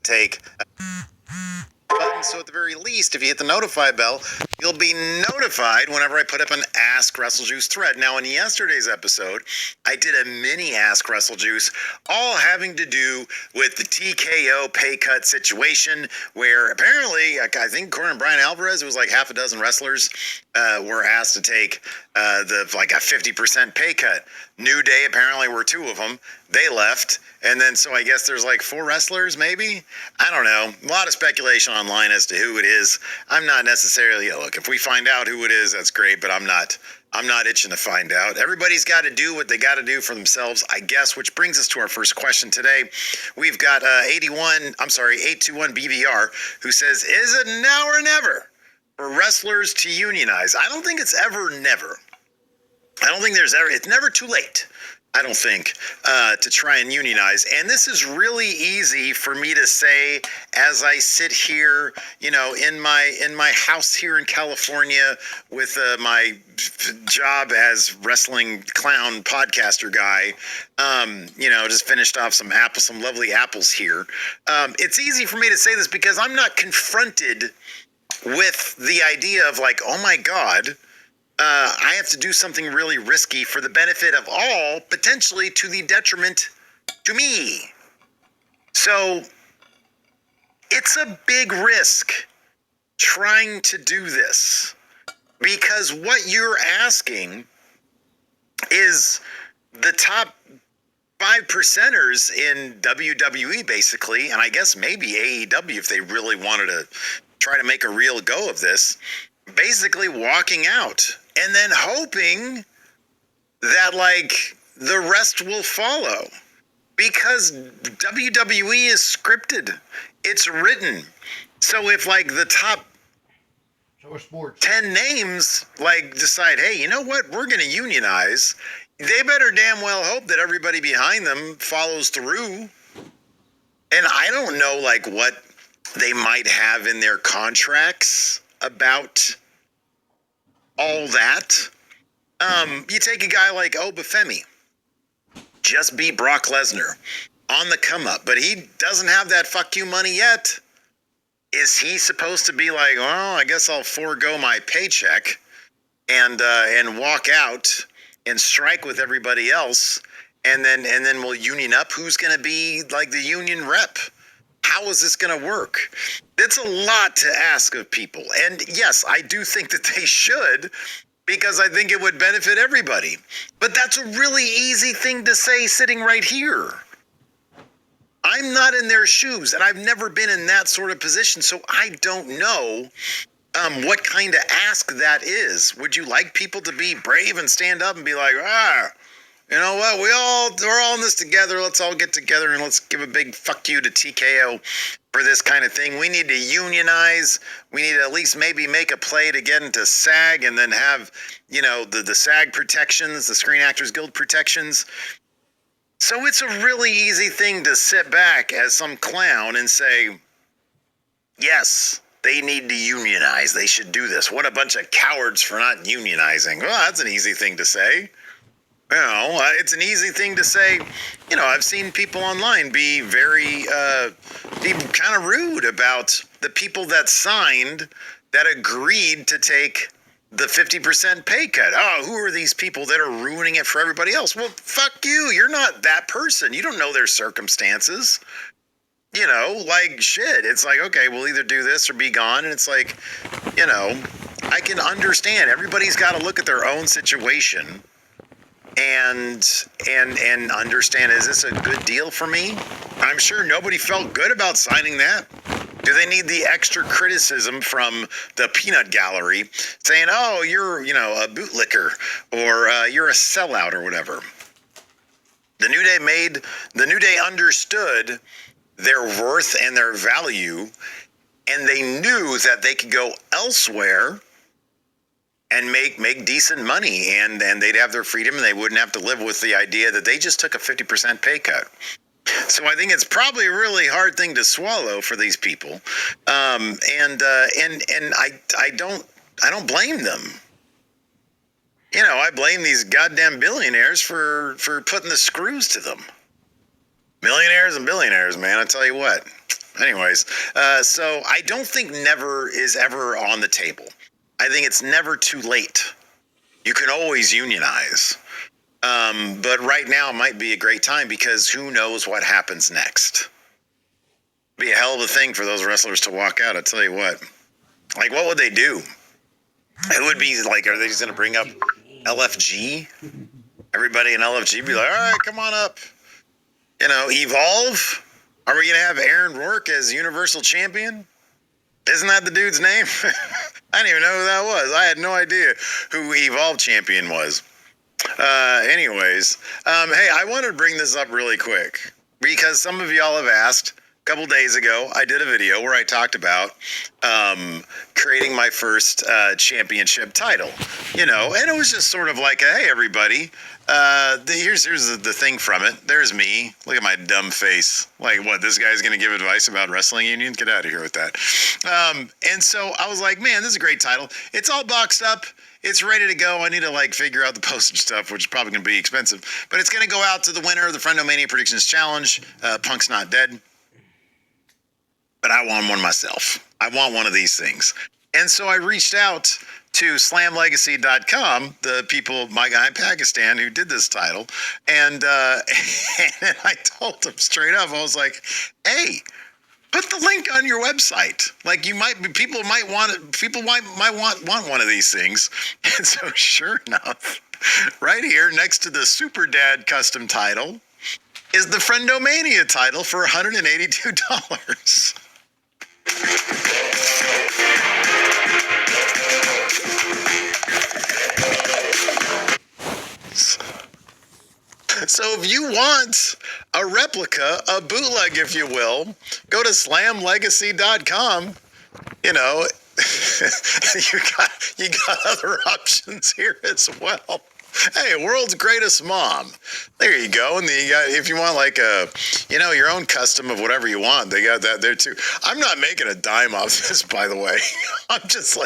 take button, so at the very least, if you hit the notify bell, you'll be notified whenever I put up an Ask Wrestlejuice thread. Now, in yesterday's episode, I did a mini Ask Wrestlejuice, all having to do with the TKO pay cut situation, where apparently, I think according to Brian Alvarez, it was like half a dozen wrestlers were asked to take a 50% pay cut. New Day apparently were two of them. They left. And then, so I guess there's like 4 wrestlers, maybe? I don't know. A lot of speculation online as to who it is. I'm not necessarily, look, if we find out who it is, that's great, but I'm not itching to find out. Everybody's got to do what they got to do for themselves, I guess, which brings us to our first question today. We've got 821 BVR, who says, is it now or never for wrestlers to unionize? I don't think it's ever never. I don't think it's never too late, I don't think, to try and unionize. And this is really easy for me to say as I sit here, in my house here in California with my job as wrestling clown podcaster guy. Just finished off some lovely apples here. It's easy for me to say this because I'm not confronted with the idea of like, oh my God, I have to do something really risky for the benefit of all, potentially to the detriment to me. So it's a big risk trying to do this, because what you're asking is the top 5%ers in WWE, basically, and I guess maybe AEW if they really wanted to try to make a real go of this, basically walking out and then hoping that the rest will follow, because WWE is scripted. It's written. So if the top 10 names decide, hey, you know what, we're going to unionize, they better damn well hope that everybody behind them follows through. And I don't know what they might have in their contracts about all that. You take a guy like Obafemi, just beat Brock Lesnar on the come up, but he doesn't have that fuck you money yet. Is he supposed to be like, well, I guess I'll forego my paycheck and walk out and strike with everybody else, and then we'll union up? Who's going to be the union rep? How is this going to work? It's a lot to ask of people. And yes, I do think that they should, because I think it would benefit everybody. But that's a really easy thing to say sitting right here. I'm not in their shoes, and I've never been in that sort of position, so I don't know what kind of ask that is. Would you like people to be brave and stand up and be like, you know what, we're all in this together, let's all get together and let's give a big fuck you to TKO for this kind of thing. We need to unionize. We need to at least maybe make a play to get into SAG and then have, the SAG protections, the Screen Actors Guild protections. So it's a really easy thing to sit back as some clown and say, yes, they need to unionize. They should do this. What a bunch of cowards for not unionizing. Well, that's an easy thing to say. It's an easy thing to say. I've seen people online be be kind of rude about the people that signed, that agreed to take the 50% pay cut. Oh, who are these people that are ruining it for everybody else? Well, fuck you. You're not that person. You don't know their circumstances. Shit. It's okay, we'll either do this or be gone. And it's I can understand. Everybody's got to look at their own situation and understand, is this a good deal for me? I'm sure nobody felt good about signing that. Do they need the extra criticism from the peanut gallery saying, oh, you're, a bootlicker, or you're a sellout or whatever? The New Day understood their worth and their value, and they knew that they could go elsewhere and make decent money, and they'd have their freedom, and they wouldn't have to live with the idea that they just took a 50% pay cut. So I think it's probably a really hard thing to swallow for these people, and I don't blame them. I blame these goddamn billionaires for putting the screws to them. Millionaires and billionaires, man. I tell you what. Anyways, so I don't think never is ever on the table. I think it's never too late. You can always unionize. But right now might be a great time because who knows what happens next. Be a hell of a thing for those wrestlers to walk out. I tell you what. Like, what would they do? It would be like, are they just going to bring up LFG? Everybody in LFG be like, all right, come on up. Evolve? Are we going to have Aaron Rourke as Universal Champion? Isn't that the dude's name? I didn't even know who that was. I had no idea who Evolve Champion was. Anyways, hey, I wanted to bring this up really quick because some of y'all have asked. A couple days ago, I did a video where I talked about creating my first championship title, and it was just sort of like, hey, everybody, here's the thing from it. There's me. Look at my dumb face. Like, what, this guy's going to give advice about wrestling unions? Get out of here with that. And so I was like, man, this is a great title. It's all boxed up. It's ready to go. I need to figure out the postage stuff, which is probably going to be expensive. But it's going to go out to the winner of the Friendomania Predictions Challenge. Punk's not dead. But I want one myself. I want one of these things. And so I reached out to slamlegacy.com, the people, my guy in Pakistan who did this title. And I told them straight up, I was like, hey, put the link on your website. Like, people might want one of these things. And so sure enough, right here next to the Super Dad custom title is the Friendomania title for $182. So if you want a replica, a bootleg, if you will, go to slamlegacy.com. You got other options here as well. Hey, world's greatest mom. There you go. And you got, if you want your own custom of whatever you want, they got that there too. I'm not making a dime off this, by the way. I'm just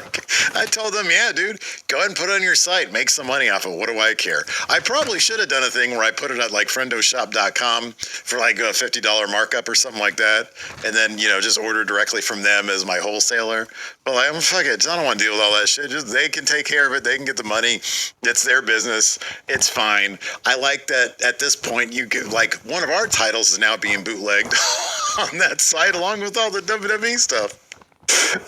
I told them, yeah, dude, go ahead and put it on your site. Make some money off it. What do I care? I probably should have done a thing where I put it at friendoshop.com for a $50 markup or something like that. And then, just order directly from them as my wholesaler. But fuck it. I don't want to deal with all that shit. Just they can take care of it. They can get the money. It's their business. It's fine. I like that at this point you get one of our titles is now being bootlegged on that site along with all the WWE stuff.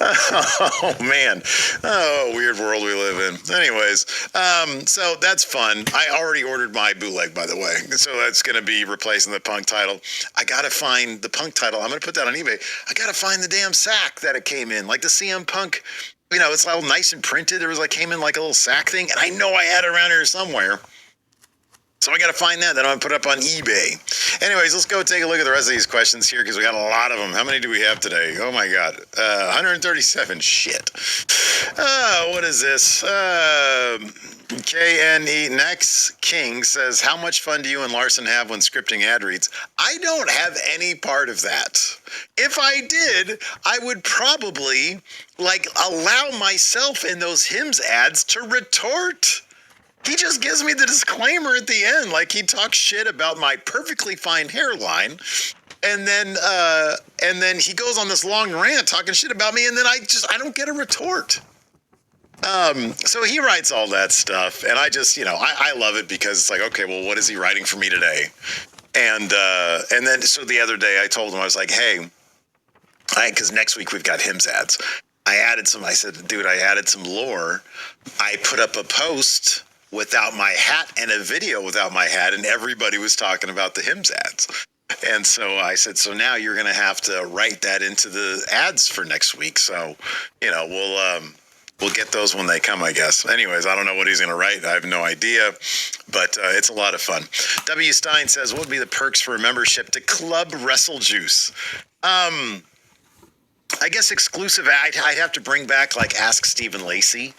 Oh man. Oh, weird world we live in. Anyways, so that's fun. I already ordered my bootleg, by the way. So that's going to be replacing the Punk title. I got to find the Punk title. I'm going to put that on eBay. I got to find the damn sack that it came in. Like the CM Punk, it's all nice and printed. There was came in a little sack thing. And I know I had it around here somewhere. So I got to find that. Then I'm going to put up on eBay. Anyways, let's go take a look at the rest of these questions here because we got a lot of them. How many do we have today? Oh, my God. 137. Shit. What is this? KNE Next King says, how much fun do you and Larson have when scripting ad reads? I don't have any part of that. If I did, I would probably allow myself in those Hims ads to retort. He just gives me the disclaimer at the end, he talks shit about my perfectly fine hairline, and then he goes on this long rant talking shit about me, and then I don't get a retort. So he writes all that stuff, and I just, I love it because it's okay, well, what is he writing for me today? And then so the other day I told him, I was like, hey, because next week we've got Hims ads. I said, dude, I added some lore. I put up a post without my hat and a video without my hat, and everybody was talking about the Hims ads. And so I said, so now you're going to have to write that into the ads for next week. So, we'll get those when they come, I guess. Anyways, I don't know what he's going to write. I have no idea, but it's a lot of fun. W. Stein says, what would be the perks for a membership to Club Wrestlejuice? I guess exclusive. I'd have to bring back Ask Stephen Lacey.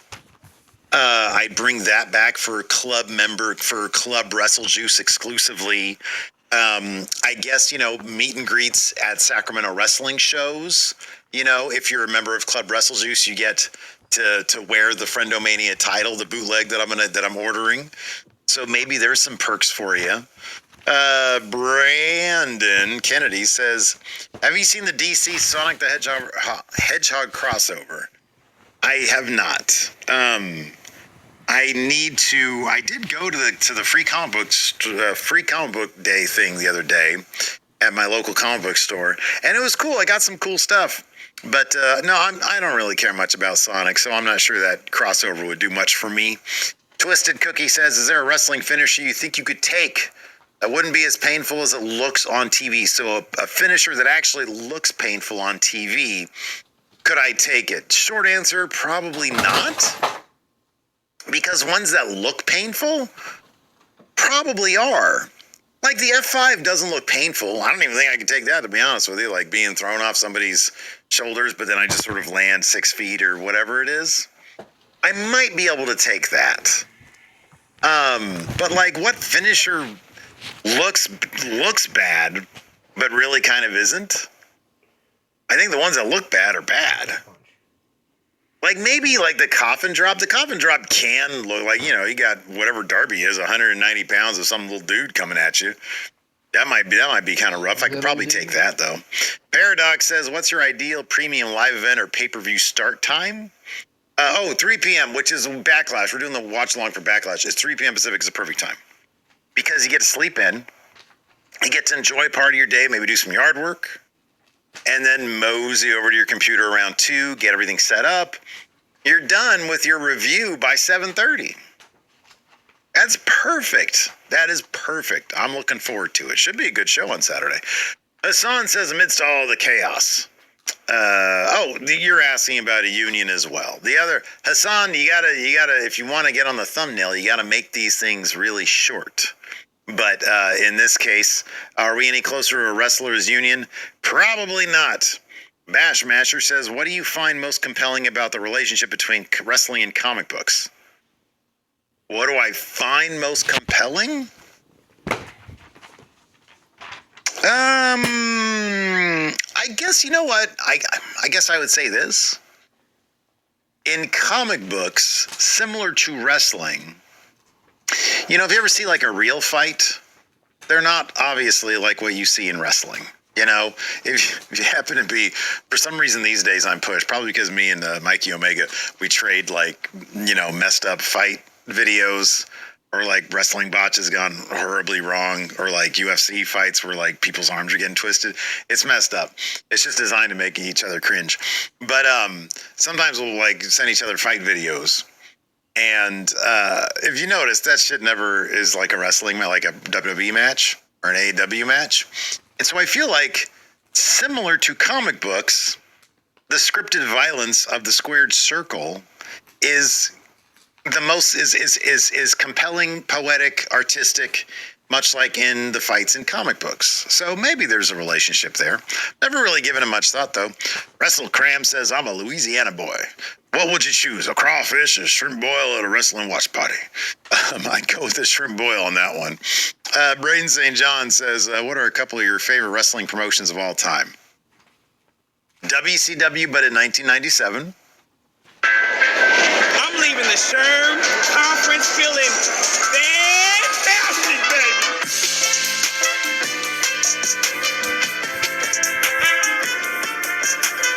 I'd bring that back for Club Wrestlejuice exclusively. I guess, meet and greets at Sacramento wrestling shows. If you're a member of Club Wrestlejuice, you get to wear the Friendomania title, the bootleg that I'm ordering. So maybe there's some perks for you. Brandon Kennedy says, have you seen the DC Sonic the Hedgehog crossover? I have not. I did go to the free comic book day thing the other day at my local comic book store, and it was cool. I got some cool stuff. But no, I don't really care much about Sonic, so I'm not sure that crossover would do much for me. Twisted Cookie says, is there a wrestling finisher you think you could take that wouldn't be as painful as it looks on TV? So a finisher that actually looks painful on TV, could I take it? Short answer, probably not. Because ones that look painful probably are. Like the F5 doesn't look painful. I don't even think I can take that, to be honest with you. Like being thrown off somebody's shoulders, but then I just sort of land 6 feet or whatever it is. I might be able to take that. But like what finisher looks bad, but really kind of isn't? I think the ones that look bad are bad. Like maybe like the coffin drop. The coffin drop can look like, you got whatever Darby is, 190 pounds of some little dude coming at you. That might be kind of rough. I could probably take that though. Paradox says, what's your ideal premium live event or pay-per-view start time? 3 p.m., which is Backlash. We're doing the watch along for Backlash. It's 3 p.m. Pacific is the perfect time. Because you get to sleep in. You get to enjoy part of your day, maybe do some yard work. And then mosey over to your computer around 2, get everything set up. You're done with your review by 7:30. That's perfect. That is perfect. I'm looking forward to it. Should be a good show on Saturday. Hassan says, amidst all the chaos. You're asking about a union as well. The other, Hassan, you gotta, if you want to get on the thumbnail, you gotta make these things really short. But in this case, are we any closer to a wrestlers union? Probably not. Bash Masher says, what do you find most compelling about the relationship between wrestling and comic books? What do I find most compelling? I guess, you know what? I guess I would say this. In comic books, similar to wrestling, if you ever see like a real fight, they're not obviously like what you see in wrestling. If you happen to be, for some reason these days I'm pushed, probably because me and Mikey Omega, we trade like, messed up fight videos, or like wrestling botches gone horribly wrong, or like UFC fights where like people's arms are getting twisted. It's messed up. It's just designed to make each other cringe. But sometimes we'll like send each other fight videos. And if you notice, that shit never is like a wrestling, like a WWE match or an AEW match. And so I feel like, similar to comic books, the scripted violence of the squared circle is the most is compelling, poetic, artistic, much like in the fights in comic books. So maybe there's a relationship there. Never really given it much thought though. Wrestle Cram says, I'm a Louisiana boy. What would you choose? A crawfish, a shrimp boil, or a wrestling watch party? I'd go with the shrimp boil on that one. Braden St. John says, what are a couple of your favorite wrestling promotions of all time? WCW, but in 1997. I'm leaving the SHRM conference feeling